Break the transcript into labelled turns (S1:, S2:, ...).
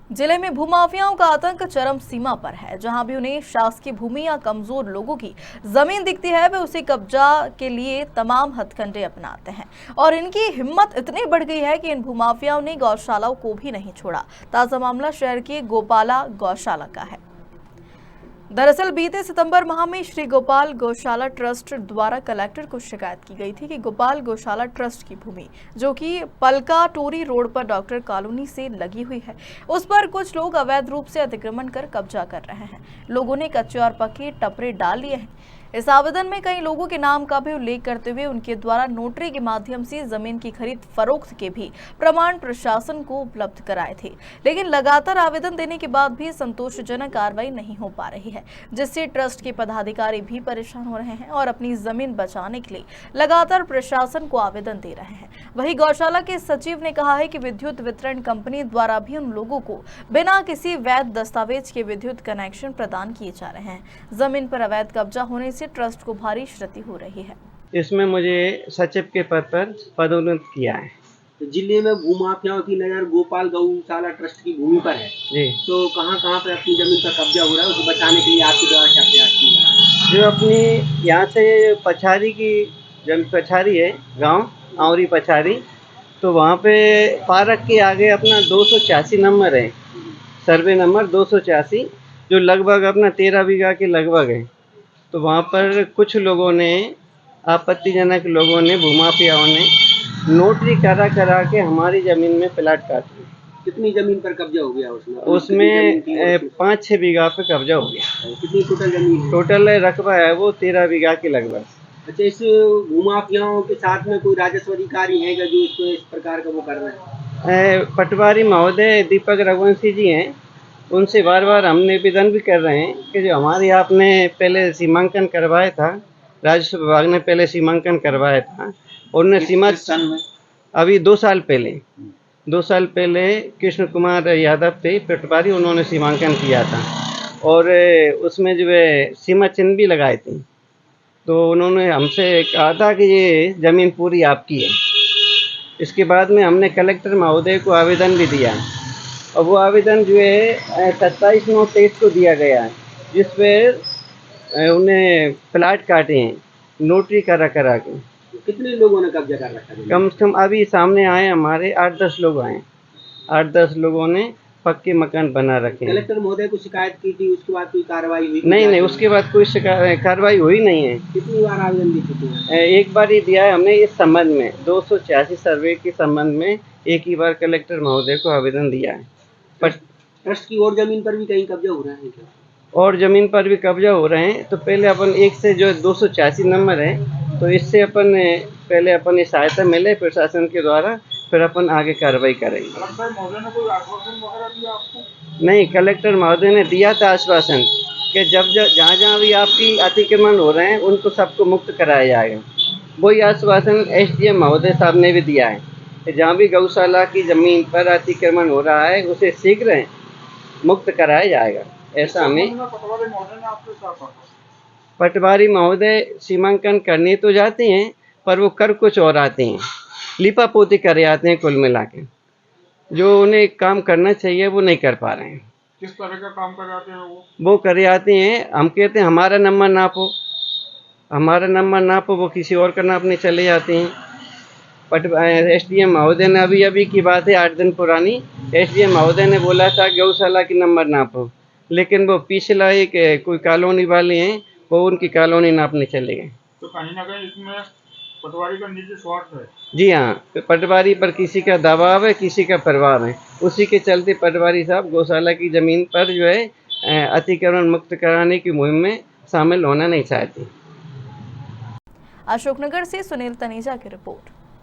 S1: जिले में भूमाफियाओं का आतंक चरम सीमा पर है। जहां भी उन्हें शासकीय भूमि या कमजोर लोगों की जमीन दिखती है, वे उसे कब्जा के लिए तमाम हथकंडे अपनाते हैं। और इनकी हिम्मत इतनी बढ़ गई है कि इन भूमाफियाओं ने गौशालाओं को भी नहीं छोड़ा। ताजा मामला शहर की गोपाला गौशाला का है। दरअसल बीते सितंबर माह में श्री गोपाल गौशाला ट्रस्ट द्वारा कलेक्टर को शिकायत की गई थी कि गोपाल गौशाला ट्रस्ट की भूमि, जो कि पलका टोरी रोड पर डॉक्टर कॉलोनी से लगी हुई है, उस पर कुछ लोग अवैध रूप से अतिक्रमण कर कब्जा कर रहे हैं। लोगों ने कच्चे और पक्के टपरे डाल लिए हैं। इस आवेदन में कई लोगों के नाम का भी उल्लेख करते हुए उनके द्वारा नोटरी के माध्यम से जमीन की खरीद फरोख्त के भी प्रमाण प्रशासन को उपलब्ध कराए थे, लेकिन लगातार आवेदन देने के बाद भी संतोषजनक कार्रवाई नहीं हो पा रही है, जिससे ट्रस्ट के पदाधिकारी भी परेशान हो रहे हैं और अपनी जमीन बचाने के लिए लगातार प्रशासन को आवेदन दे रहे हैं। वहीं गौशाला के सचिव ने कहा है कि विद्युत वितरण कंपनी द्वारा भी उन लोगों को बिना किसी वैध दस्तावेज के विद्युत कनेक्शन प्रदान किए जा रहे हैं। जमीन पर अवैध कब्जा होने से ट्रस्ट को भारी क्षति हो रही है।
S2: इसमें मुझे सचिव के पद पर पदोन्नत किया है।
S3: तो जिले में भूमाफियाओं की नज़र गोपाल गौशाला ट्रस्ट की भूमि पर है
S2: जी,
S3: तो कहाँ पर अपनी जमीन पर कब्जा हो रहा है, उसे बचाने के लिए आपके द्वारा क्या प्रयास किया है?
S2: जो अपनी यहाँ से पछारी की पछारी है, गांव आंवरी पछारी, तो वहाँ पे पार्क के आगे अपना 286 नंबर है, सर्वे नंबर 286, जो लगभग अपना 13 बीघा के लगभग है। तो वहाँ पर कुछ लोगों ने, आपत्तिजनक लोगों ने, भूमाफियाओं ने नोटरी करा के हमारी ज़मीन में प्लाट काट ली।
S3: कितनी जमीन पर कब्जा हो गया उसमें?
S2: उसमें 5-6 बीघा पे कब्जा हो गया।
S3: कितनी टोटल जमीन है?
S2: टोटल रकबा है वो 13 बीघा के लगभग।
S3: अच्छा, इस भूमाफियाओं के साथ में कोई राजस्व अधिकारी है जो इसको इस प्रकार का वो कर रहे हैं?
S2: पटवारी महोदय दीपक रघुवंशी जी हैं, उनसे बार बार हम निवेदन भी कर रहे हैं कि जो हमारे आपने पहले सीमांकन करवाया था, राजस्व विभाग ने पहले सीमांकन करवाया था, उन्होंने सीमा अभी 2 साल पहले कृष्ण कुमार यादव थे पटवारी, उन्होंने सीमांकन किया था और उसमें जो है सीमा चिन्ह भी लगाए थे। तो उन्होंने हमसे कहा था कि ये ज़मीन पूरी आपकी है। इसके बाद में हमने कलेक्टर महोदय को आवेदन भी दिया और वो आवेदन जो है 27/9/23 को दिया गया है, जिस पर उन्हें प्लाट काटे हैं नोटरी करा के।
S3: कितने लोगों ने कब्जा कर रखा है?
S2: कम से कम अभी सामने आए हमारे 8-10 लोग आए, 8-10 लोगों ने पक्के मकान बना रखे हैं।
S3: कलेक्टर महोदय को शिकायत की थी, उसके बाद कोई कार्रवाई हुई?
S2: नहीं, उसके बाद कोई कार्रवाई हुई नहीं है।
S3: कितनी बार आवेदन दे चुके हैं?
S2: एक बार ही दिया है हमने इस संबंध में, 286 सर्वे के संबंध में एक ही बार कलेक्टर महोदय को आवेदन दिया है। पर
S3: ट्रस्ट की और जमीन पर भी कहीं कब्जा हो रहा है क्या?
S2: और जमीन पर भी कब्जा हो रहे हैं। तो पहले अपन एक से जो 286 नंबर है, तो इससे अपन पहले अपन सहायता मिले प्रशासन के द्वारा, फिर अपन आगे कार्रवाई करेंगे।
S4: कलेक्टर महोदय ने कोई आश्वासन वगैरह दिया आपको?
S2: नहीं, कलेक्टर महोदय ने दिया था आश्वासन कि जब जहाँ भी आपकी अतिक्रमण हो रहे हैं उनको सबको मुक्त कराया जाएगा। वही आश्वासन SDM महोदय साहब ने भी दिया है कि जहाँ भी गौशाला की ज़मीन पर अतिक्रमण हो रहा है उसे शीघ्र मुक्त कराया जाएगा। ऐसा हमें पटवारी महोदय सीमांकन करने तो जाते हैं, पर वो कर कुछ और आते हैं, लिपापोती करे आते हैं। कुल मिला के जो उन्हें काम करना चाहिए वो नहीं कर पा रहे हैं।
S4: किस तरह का काम कर जाते हैं
S2: वो करे आते हैं, हम कहते हैं हमारा नंबर नापो, वो किसी और का नापने चले जाते हैं। SDM महोदय ने अभी की बात है 8 दिन पुरानी, SDM महोदय ने बोला था गौशाला की नंबर नापो, लेकिन वो पिछला एक कोई कॉलोनी वाले हैं, वो उनकी कॉलोनी नापने चले गए।
S4: तो कहीं ना कहीं इसमें पटवारी का निजी स्वार्थ है?
S2: जी हाँ, पटवारी पर किसी का दबाव है, किसी का प्रभाव है। उसी के चलते पटवारी साहब गौशाला की ज़मीन पर जो है अतिक्रमण मुक्त कराने की मुहिम में शामिल होना नहीं चाहते।
S1: अशोकनगर से सुनील तनेजा की रिपोर्ट।